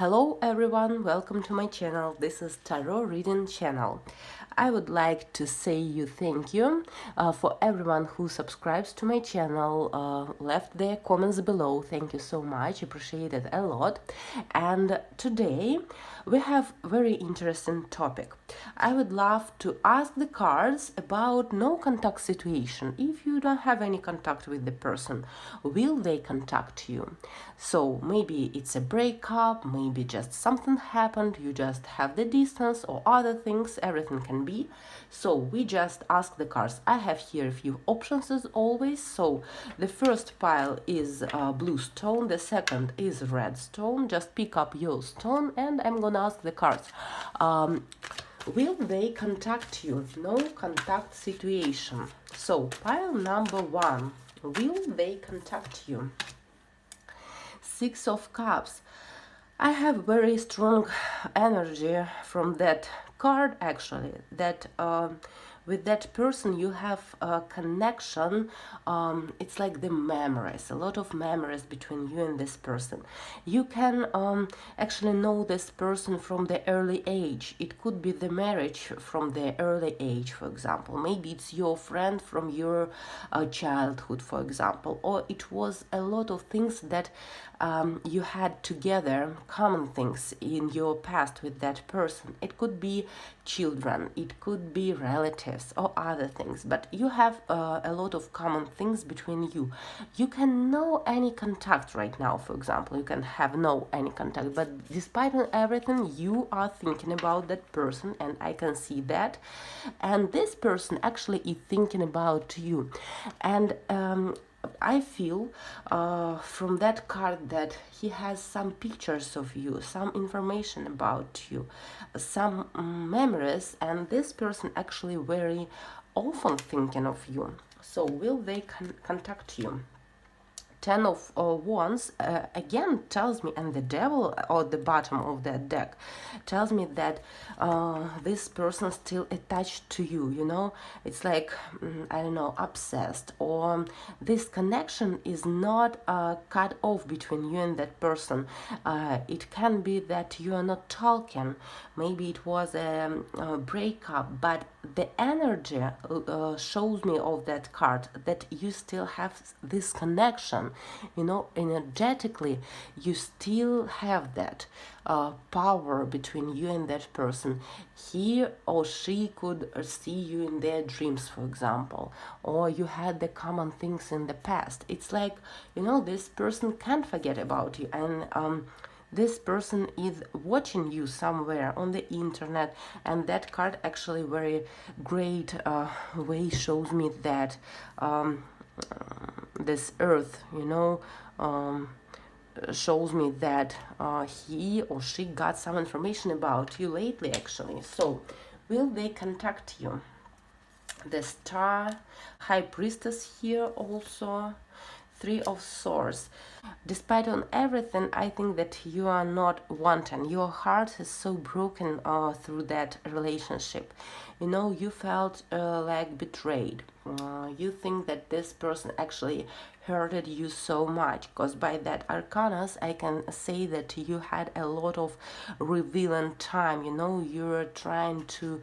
Hello everyone, welcome to my channel. This is Tarot Reading channel. I would like to say you thank you for everyone who subscribes to my channel, left their comments below. Thank you so much, appreciate it a lot. And today we have very interesting topic. I would love to ask the cards about no contact situation. If you don't have any contact with the person, will they contact you? So maybe it's a breakup, maybe just something happened, you just have the distance or other things, everything can be. So we just ask the cards. I have here a few options as always. So the first pile is blue stone, the second is red stone. Just pick up your stone and I'm gonna ask the cards. Will they contact you? No contact situation. So pile number one, will they contact you? Six of Cups. I have very strong energy from that card actually, that with that person you have a connection. It's like the memories, a lot of memories between you and this person. You can actually know this person from the early age. It could be the marriage from the early age, for example. Maybe it's your friend from your childhood, for example, or it was a lot of things that you had together, common things in your past with that person. It could be children, it could be relatives or other things, but you have a lot of common things between you. You can know any contact right now, for example, you can have no any contact, but despite everything you are thinking about that person, and I can see that, and this person actually is thinking about you. And I feel from that card that he has some pictures of you, some information about you, some memories, and this person actually very often thinking of you. So will they contact you? Ten of Wands again tells me, and the devil at the bottom of that deck tells me that this person still attached to you, you know. It's like, I don't know, obsessed, or this connection is not cut off between you and that person. It can be that you are not talking, maybe it was a breakup, but the energy shows me of that card that you still have this connection, you know, energetically you still have that power between you and that person. He or she could see you in their dreams, for example, or you had the common things in the past. It's like, you know, this person can't forget about you, and this person is watching you somewhere on the internet, and that card actually very great way shows me that this earth, you know, shows me that he or she got some information about you lately actually. So will they contact you? The Star, High Priestess here also, Three of Swords. Despite on everything, I think that you are not wanting. Your heart is so broken through that relationship. You know, you felt like betrayed. You think that this person actually hurted you so much, because by that arcanas I can say that you had a lot of revealing time. You know, you're trying to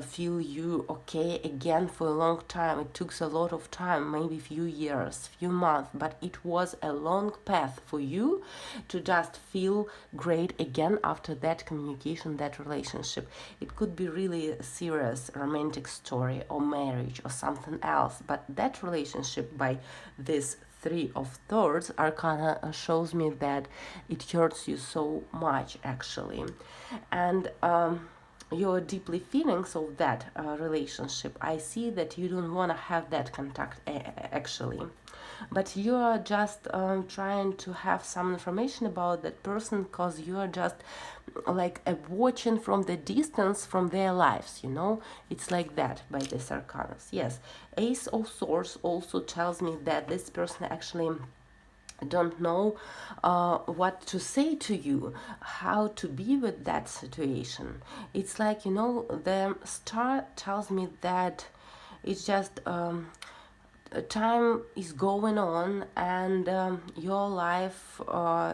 feel you okay again for a long time. It took a lot of time, maybe few years, few months, but it was a long path for you to just feel great again after that communication, that relationship. It could be really a serious romantic story or marriage or something else, but that relationship, by this Three of Swords arcana, shows me that it hurts you so much actually. And you're deeply feelings of that relationship. I see that you don't want to have that contact actually, but you are just trying to have some information about that person, because you are just like watching from the distance from their lives, you know. It's like that by this arcanas. Yes, Ace of Swords also tells me that this person actually don't know what to say to you, how to be with that situation. It's like, you know, the Star tells me that it's just time is going on, and your life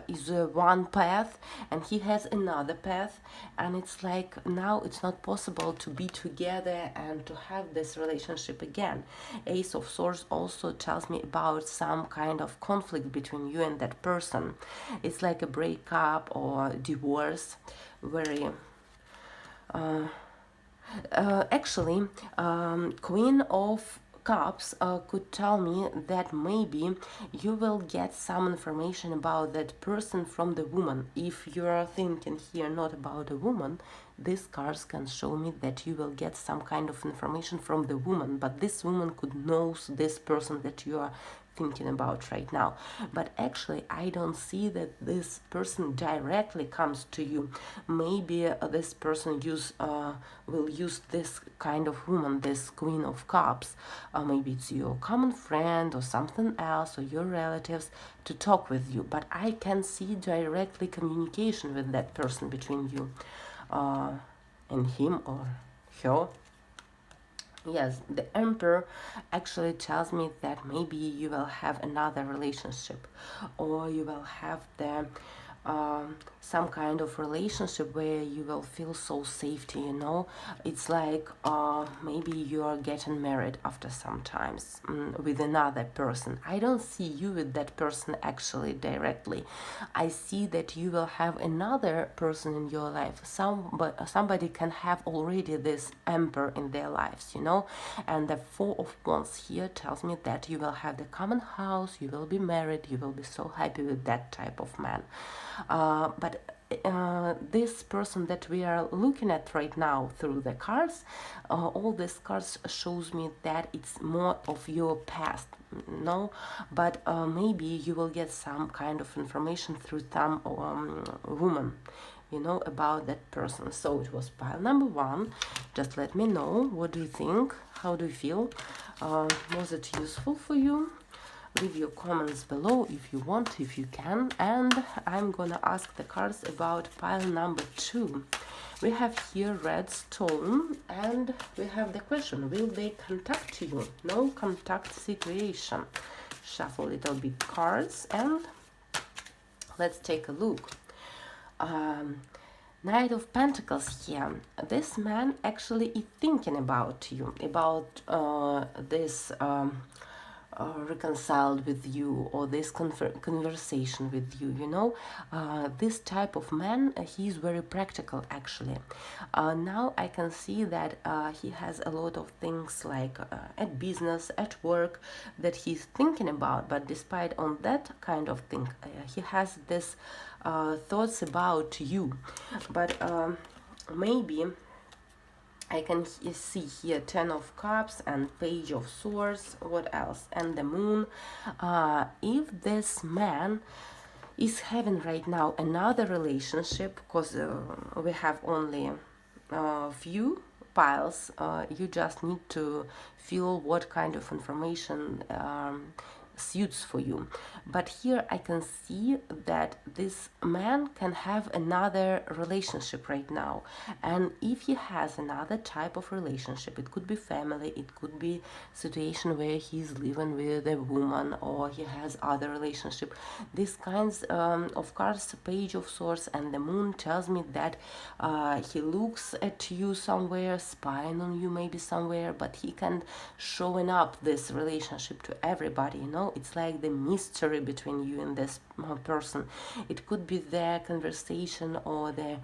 is one path and he has another path, and it's like now it's not possible to be together and to have this relationship again. Ace of Swords also tells me about some kind of conflict between you and that person. It's like a breakup or divorce. Very actually, Queen of Cups could tell me that maybe you will get some information about that person from the woman. If you are thinking here not about a woman, these cards can show me that you will get some kind of information from the woman, but this woman could know this person that you are thinking about right now. But actually I don't see that this person directly comes to you. Maybe this person will use this kind of woman, this Queen of Cups, maybe it's your common friend or something else, or your relatives, to talk with you. But I can see directly communication with that person between you and him or her. Yes, the Emperor actually tells me that maybe you will have another relationship, or you will have some kind of relationship where you will feel so safety, you know. It's like maybe you are getting married after some times with another person. I don't see you with that person actually directly. I see that you will have another person in your life. Somebody can have already this Emperor in their lives, you know. And the Four of Wands here tells me that you will have the common house, you will be married, you will be so happy with that type of man. But this person that we are looking at right now through the cards, all these cards shows me that it's more of your past, no? But maybe you will get some kind of information through some woman, you know, about that person. So it was pile number one. Just let me know, what do you think, how do you feel, was it useful for you? Leave your comments below if you want, if you can. And I'm gonna ask the cards about pile number two. We have here red stone, and we have the question, will they contact you? No contact situation. Shuffle a little bit cards and let's take a look. Knight of Pentacles here. This man actually is thinking about you, about this reconciled with you, or this conversation with you, you know. This type of man, he is very practical actually. Now I can see that he has a lot of things like at business, at work, that he's thinking about, but despite on that kind of thing, he has this thoughts about you. But maybe I can see here Ten of Cups and Page of Swords. What else? And the Moon. If this man is having right now another relationship, because we have only a few piles, you just need to feel what kind of information suits for you. But here I can see that this man can have another relationship right now, and if he has another type of relationship, it could be family, it could be situation where he's living with a woman, or he has other relationship. These kinds of cards, Page of Swords and the Moon, tells me that he looks at you somewhere, spying on you maybe somewhere, but he can showing up this relationship to everybody, you know. It's like the mystery between you and this person. It could be their conversation or their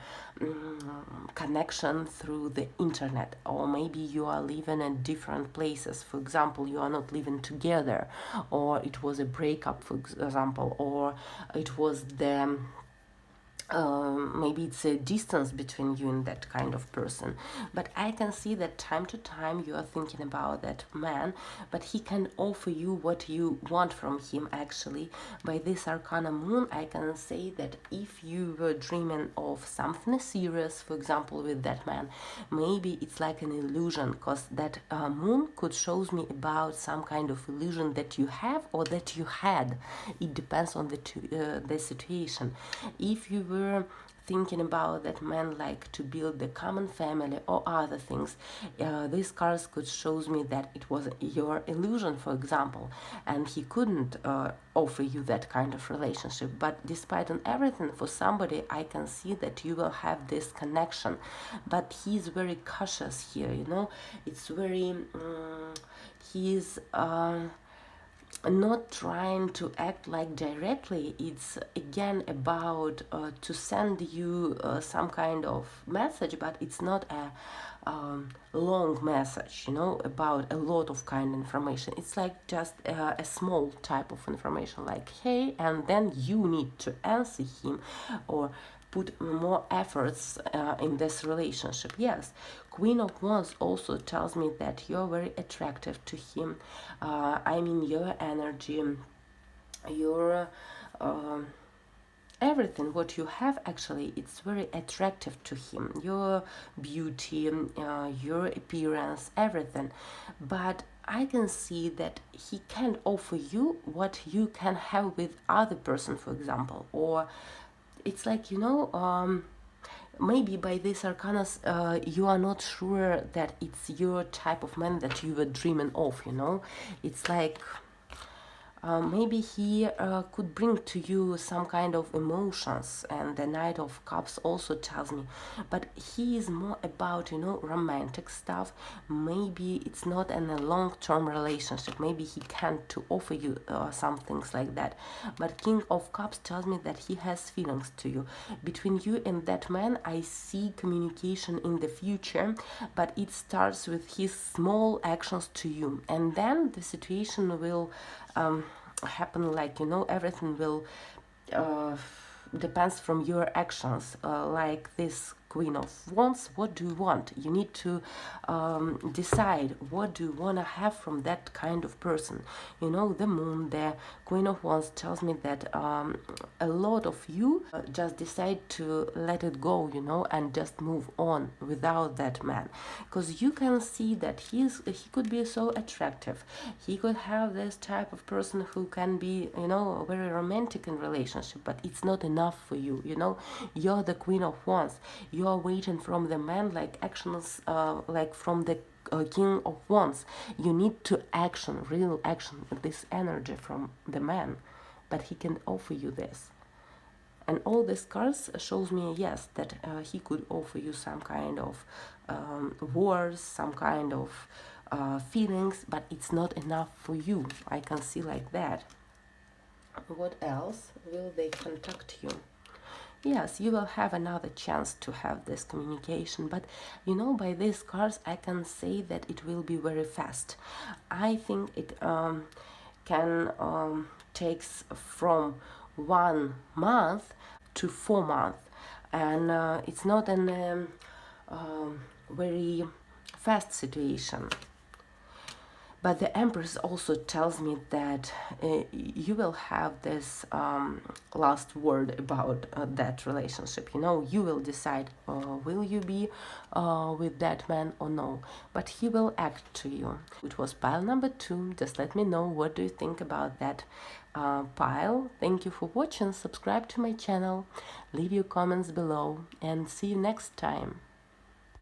connection through the internet, or maybe you are living in different places. For example, you are not living together, or it was a breakup, for example, or it was the maybe it's a distance between you and that kind of person. But I can see that time to time you are thinking about that man, but he can offer you what you want from him actually. By this Arcana Moon, I can say that if you were dreaming of something serious, for example, with that man, maybe it's like an illusion, because that moon could shows me about some kind of illusion that you have or that you had. It depends on the situation. If you were were thinking about that man like to build the common family or other things, these cards could shows me that it was your illusion, for example, and he couldn't offer you that kind of relationship. But despite on everything, for somebody I can see that you will have this connection, but he's very cautious here, you know. It's very he's not trying to act like directly. It's again about to send you some kind of message, but it's not a long message, you know, about a lot of kind of information. It's like just a small type of information, like hey, and then you need to answer him or put more efforts in this relationship. Yes, Queen of Wands also tells me that you're very attractive to him. I mean, your energy, your everything what you have, actually it's very attractive to him. Your beauty, your appearance, everything. But I can see that he can't offer you what you can have with other person, for example. Or it's like, you know, maybe by this arcanas you are not sure that it's your type of man that you were dreaming of, you know. It's like maybe he could bring to you some kind of emotions, and the Knight of Cups also tells me, but he is more about, you know, romantic stuff. Maybe it's not in a long-term relationship, maybe he can't to offer you some things like that. But King of Cups tells me that he has feelings to you. Between you and that man I see communication in the future, but it starts with his small actions to you, and then the situation will happen, like, you know, everything will depends from your actions. Like this Queen of Wands, what do you want? You need to decide what do you want to have from that kind of person. You know, the Moon, the Queen of Wands tells me that a lot of you just decide to let it go, you know, and just move on without that man, because you can see that he could be so attractive. He could have this type of person who can be, you know, very romantic in relationship, but it's not enough for you, you know. You're the Queen of Wands. You are waiting from the man like actions, like from the King of Wands. You need to action, real action, this energy from the man, but he can offer you this. And all these cards shows me, yes, that he could offer you some kind of words, some kind of feelings, but it's not enough for you. I can see like that. What else? Will they contact you? Yes, you will have another chance to have this communication, but you know, by these cards I can say that it will be very fast. I think it can takes from 1 month to 4 months, and it's not an very fast situation. But the Empress also tells me that you will have this last word about that relationship. You know, you will decide, will you be with that man or no. But he will act to you. It was pile number 2. Just let me know what do you think about that pile. Thank you for watching. Subscribe to my channel. Leave your comments below. And see you next time.